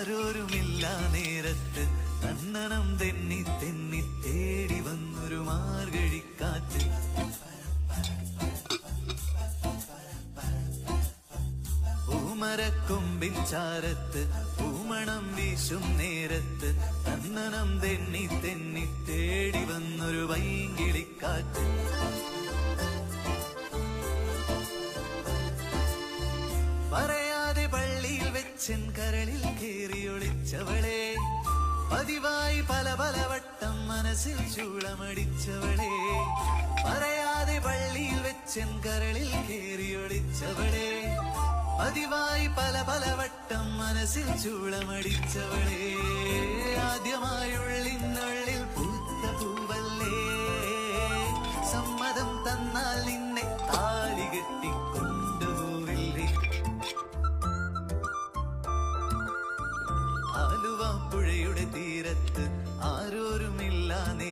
ആരോരുമില്ല നേരത്ത് തന്നണം തെന്നി തെന്നി തേടി വന്നൊരു മാർഗഴിക്കാറ്റ്. പൂമരക്കൊമ്പിൻ ചാരത്ത് പൂമണം വീശും നേരത്ത് തന്നണം തെന്നി തെന്നി തേടി വന്നൊരു വൈങ്കിളിക്കാറ്റ്. പറയാതെ പള്ളിയിൽ വെച്ചൻ കരളിൽ കേറിയൊളിച്ചവളെ, പതിവായി പല പല വട്ടം മനസ്സിൽ ചൂളമടിച്ചവളെ. പറയാതെ പള്ളിയിൽ വെച്ചൻ കരളിൽ കേറിയൊളിച്ചവളെ, പതിവായി പല പല വട്ടം മനസ്സിൽ ചൂളമടിച്ചവളെ. ആദ്യമായുള്ളിനുള്ളിൽ